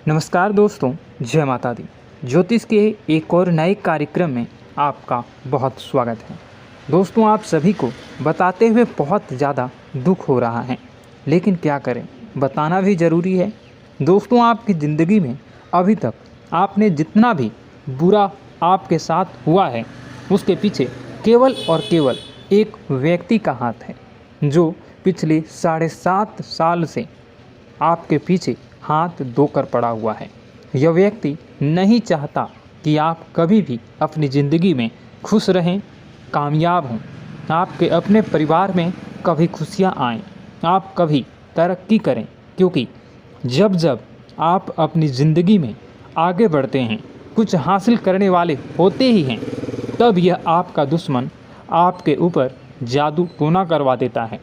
नमस्कार दोस्तों, जय माता दी। ज्योतिष के एक और नए कार्यक्रम में आपका बहुत स्वागत है। दोस्तों, आप सभी को बताते हुए बहुत ज़्यादा दुख हो रहा है, लेकिन क्या करें, बताना भी ज़रूरी है। दोस्तों, आपकी ज़िंदगी में अभी तक आपने जितना भी बुरा आपके साथ हुआ है, उसके पीछे केवल और केवल एक व्यक्ति का हाथ है, जो पिछले 7.5 साल से आपके पीछे हाथ धोकर पड़ा हुआ है। यह व्यक्ति नहीं चाहता कि आप कभी भी अपनी ज़िंदगी में खुश रहें, कामयाब हों, आपके अपने परिवार में कभी खुशियाँ आएँ, आप कभी तरक्की करें, क्योंकि जब जब आप अपनी ज़िंदगी में आगे बढ़ते हैं, कुछ हासिल करने वाले होते ही हैं, तब यह आपका दुश्मन आपके ऊपर जादू टोना करवा देता है।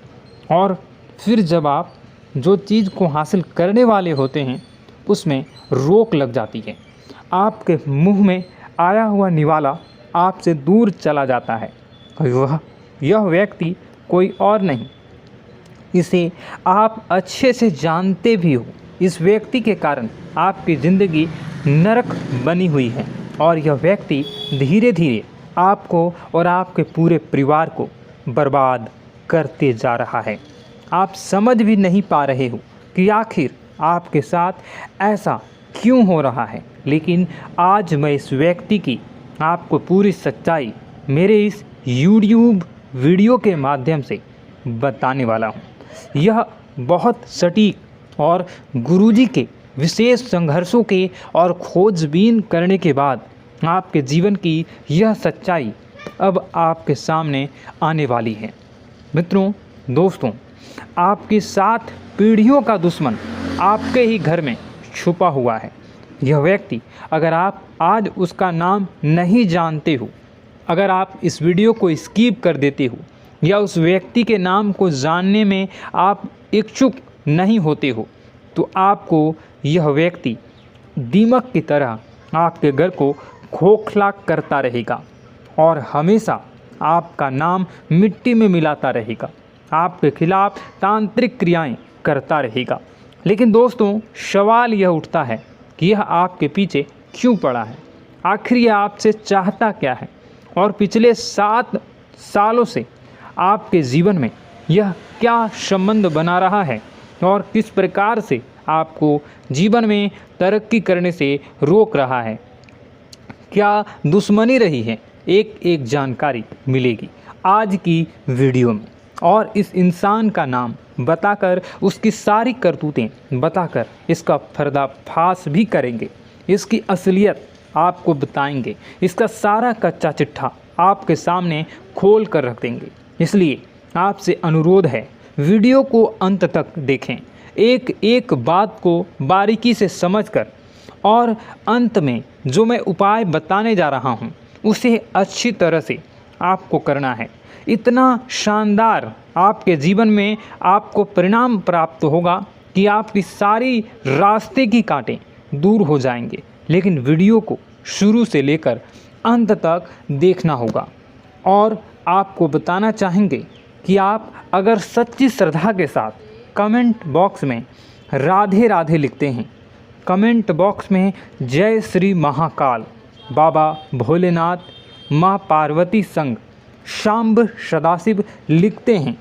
और फिर जब आप जो चीज़ को हासिल करने वाले होते हैं, उसमें रोक लग जाती है। आपके मुंह में आया हुआ निवाला आपसे दूर चला जाता है। यह व्यक्ति कोई और नहीं, इसे आप अच्छे से जानते भी हो। इस व्यक्ति के कारण आपकी ज़िंदगी नरक बनी हुई है और यह व्यक्ति धीरे धीरे आपको और आपके पूरे परिवार को बर्बाद करते जा रहा है। आप समझ भी नहीं पा रहे हो कि आखिर आपके साथ ऐसा क्यों हो रहा है, लेकिन आज मैं इस व्यक्ति की आपको पूरी सच्चाई मेरे इस YouTube वीडियो के माध्यम से बताने वाला हूँ। यह बहुत सटीक और गुरुजी के विशेष संघर्षों के और खोजबीन करने के बाद आपके जीवन की यह सच्चाई अब आपके सामने आने वाली है। मित्रों, दोस्तों, आपके 7 पीढ़ियों का दुश्मन आपके ही घर में छुपा हुआ है। यह व्यक्ति, अगर आप आज उसका नाम नहीं जानते हो, अगर आप इस वीडियो को स्किप कर देते हो या उस व्यक्ति के नाम को जानने में आप इच्छुक नहीं होते हो, तो आपको यह व्यक्ति दीमक की तरह आपके घर को खोखला करता रहेगा और हमेशा आपका नाम मिट्टी में मिलाता रहेगा, आपके खिलाफ तांत्रिक क्रियाएं करता रहेगा। लेकिन दोस्तों, सवाल यह उठता है कि यह आपके पीछे क्यों पड़ा है, आखिर यह आपसे चाहता क्या है, और पिछले 7 सालों से आपके जीवन में यह क्या संबंध बना रहा है और किस प्रकार से आपको जीवन में तरक्की करने से रोक रहा है, क्या दुश्मनी रही है, एक एक जानकारी मिलेगी आज की वीडियो में। और इस इंसान का नाम बताकर, उसकी सारी करतूतें बताकर इसका पर्दाफाश भी करेंगे, इसकी असलियत आपको बताएंगे, इसका सारा कच्चा चिट्ठा आपके सामने खोल कर रख देंगे। इसलिए आपसे अनुरोध है, वीडियो को अंत तक देखें, एक एक बात को बारीकी से समझकर, और अंत में जो मैं उपाय बताने जा रहा हूँ उसे अच्छी तरह से आपको करना है। इतना शानदार आपके जीवन में आपको परिणाम प्राप्त होगा कि आपकी सारी रास्ते की कांटे दूर हो जाएंगे। लेकिन वीडियो को शुरू से लेकर अंत तक देखना होगा। और आपको बताना चाहेंगे कि आप अगर सच्ची श्रद्धा के साथ कमेंट बॉक्स में राधे राधे लिखते हैं, कमेंट बॉक्स में जय श्री महाकाल, बाबा भोलेनाथ, माँ पार्वती संग, शांब सदाशिव लिखते हैं,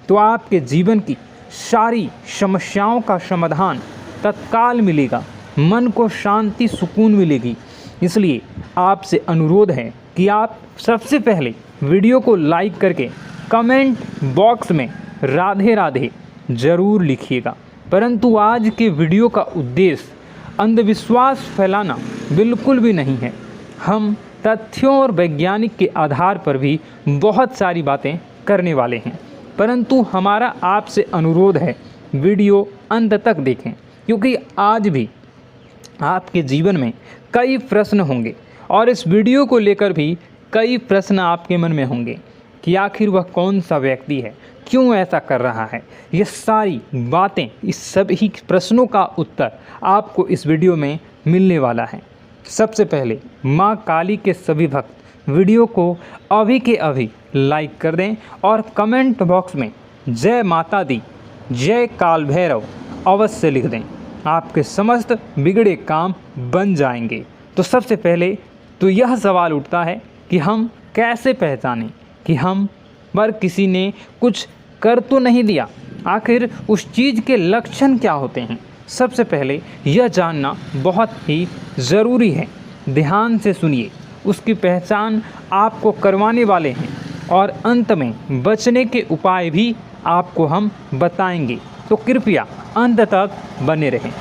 तो आपके जीवन की सारी समस्याओं का समाधान तत्काल मिलेगा, मन को शांति सुकून मिलेगी। इसलिए आपसे अनुरोध है कि आप सबसे पहले वीडियो को लाइक करके कमेंट बॉक्स में राधे राधे ज़रूर लिखिएगा। परंतु आज के वीडियो का उद्देश्य अंधविश्वास फैलाना बिल्कुल भी नहीं है। हम तथ्यों और वैज्ञानिक के आधार पर भी बहुत सारी बातें करने वाले हैं, परंतु हमारा आपसे अनुरोध है, वीडियो अंत तक देखें, क्योंकि आज भी आपके जीवन में कई प्रश्न होंगे और इस वीडियो को लेकर भी कई प्रश्न आपके मन में होंगे कि आखिर वह कौन सा व्यक्ति है, क्यों ऐसा कर रहा है। ये सारी बातें, इस सभी प्रश्नों का उत्तर आपको इस वीडियो में मिलने वाला है। सबसे पहले माँ काली के सभी भक्त वीडियो को अभी के अभी लाइक कर दें और कमेंट बॉक्स में जय माता दी, जय काल भैरव अवश्य लिख दें। आपके समस्त बिगड़े काम बन जाएंगे। तो सबसे पहले तो यह सवाल उठता है कि हम कैसे पहचानें कि हम पर किसी ने कुछ कर तो नहीं दिया। आखिर उस चीज़ के लक्षण क्या होते हैं? सबसे पहले यह जानना बहुत ही ज़रूरी है। ध्यान से सुनिए, उसकी पहचान आपको करवाने वाले हैं और अंत में बचने के उपाय भी आपको हम बताएंगे, तो कृपया अंत तक बने रहें।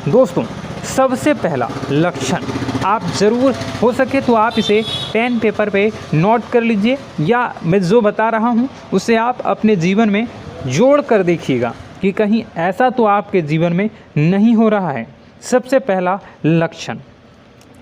दोस्तों, सबसे पहला लक्षण आप ज़रूर हो सके तो आप इसे पेन पेपर पे नोट कर लीजिए, या मैं जो बता रहा हूँ उसे आप अपने जीवन में जोड़ कर देखिएगा कि कहीं ऐसा तो आपके जीवन में नहीं हो रहा है। सबसे पहला लक्षण,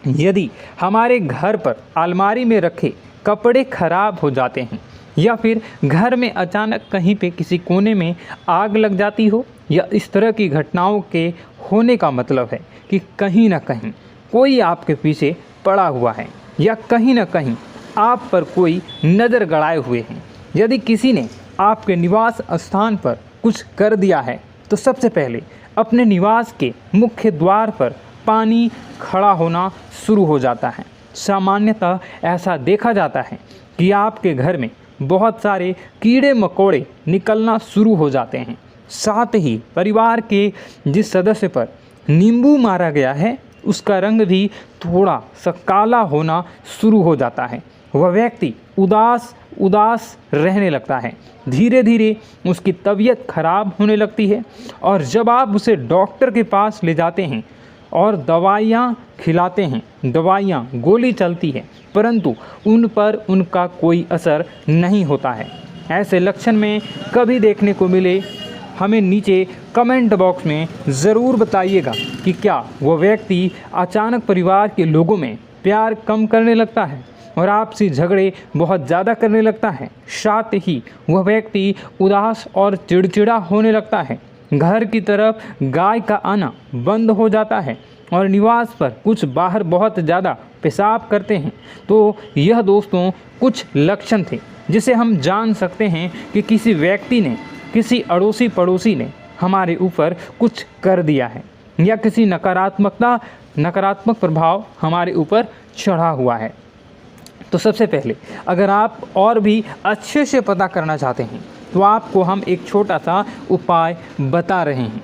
यदि हमारे घर पर अलमारी में रखे कपड़े खराब हो जाते हैं, या फिर घर में अचानक कहीं पे किसी कोने में आग लग जाती हो, या इस तरह की घटनाओं के होने का मतलब है कि कहीं ना कहीं कोई आपके पीछे पड़ा हुआ है, या कहीं ना कहीं आप पर कोई नज़र गड़ाए हुए हैं। यदि किसी ने आपके निवास स्थान पर कुछ कर दिया है, तो सबसे पहले अपने निवास के मुख्य द्वार पर पानी खड़ा होना शुरू हो जाता है। सामान्यतः ऐसा देखा जाता है कि आपके घर में बहुत सारे कीड़े मकोड़े निकलना शुरू हो जाते हैं। साथ ही परिवार के जिस सदस्य पर नींबू मारा गया है, उसका रंग भी थोड़ा सा काला होना शुरू हो जाता है। वह व्यक्ति उदास रहने लगता है। धीरे धीरे उसकी तबीयत खराब होने लगती है, और जब आप उसे डॉक्टर के पास ले जाते हैं और दवाइयाँ खिलाते हैं, दवाइयाँ गोली चलती है, परंतु उन पर उनका कोई असर नहीं होता है। ऐसे लक्षण में कभी देखने को मिले, हमें नीचे कमेंट बॉक्स में ज़रूर बताइएगा कि क्या वह व्यक्ति अचानक परिवार के लोगों में प्यार कम करने लगता है और आपसी झगड़े बहुत ज़्यादा करने लगता है। साथ ही वह व्यक्ति उदास और चिड़चिड़ा होने लगता है। घर की तरफ गाय का आना बंद हो जाता है और निवास पर कुछ बाहर बहुत ज़्यादा पेशाब करते हैं। तो यह दोस्तों कुछ लक्षण थे जिसे हम जान सकते हैं कि किसी व्यक्ति ने, किसी अड़ोसी पड़ोसी ने हमारे ऊपर कुछ कर दिया है, या किसी नकारात्मक प्रभाव हमारे ऊपर चढ़ा हुआ है। तो सबसे पहले अगर आप और भी अच्छे से पता करना चाहते हैं, तो आपको हम एक छोटा सा उपाय बता रहे हैं।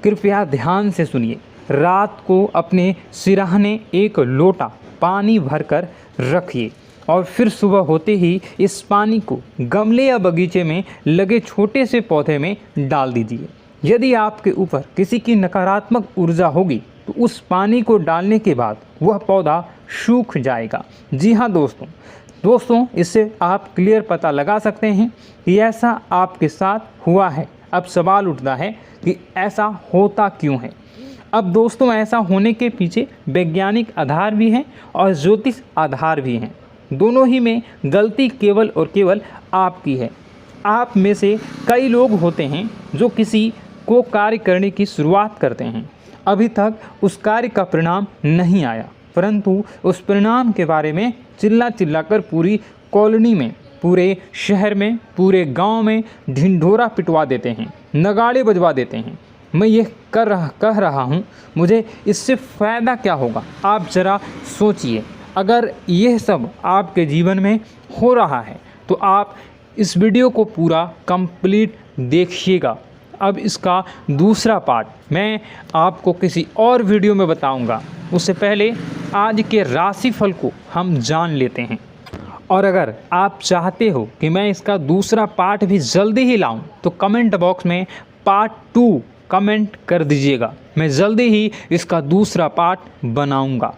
कृपया ध्यान से सुनिए। रात को अपने सिरहाने एक लोटा पानी भरकर रखिए, और फिर सुबह होते ही इस पानी को गमले या बगीचे में लगे छोटे से पौधे में डाल दीजिए। यदि आपके ऊपर किसी की नकारात्मक ऊर्जा होगी, तो उस पानी को डालने के बाद वह पौधा सूख जाएगा। जी हाँ दोस्तों, इससे आप क्लियर पता लगा सकते हैं कि ऐसा आपके साथ हुआ है। अब सवाल उठता है कि ऐसा होता क्यों है। अब दोस्तों, ऐसा होने के पीछे वैज्ञानिक आधार भी हैं और ज्योतिष आधार भी हैं। दोनों ही में गलती केवल और केवल आपकी है। आप में से कई लोग होते हैं जो किसी को कार्य करने की शुरुआत करते हैं, अभी तक उस कार्य का परिणाम नहीं आया, परंतु उस परिणाम के बारे में चिल्ला कर पूरी कॉलोनी में, पूरे शहर में, पूरे गांव में ढिंढोरा पिटवा देते हैं, नगाड़े बजवा देते हैं। मैं ये कह रहा हूँ, मुझे इससे फ़ायदा क्या होगा? आप ज़रा सोचिए। अगर यह सब आपके जीवन में हो रहा है, तो आप इस वीडियो को पूरा कंप्लीट देखिएगा। अब इसका दूसरा पार्ट मैं आपको किसी और वीडियो में बताऊंगा। उससे पहले आज के राशिफल को हम जान लेते हैं। और अगर आप चाहते हो कि मैं इसका दूसरा पार्ट भी जल्दी ही लाऊं, तो कमेंट बॉक्स में पार्ट 2 कमेंट कर दीजिएगा। मैं जल्दी ही इसका दूसरा पार्ट बनाऊंगा।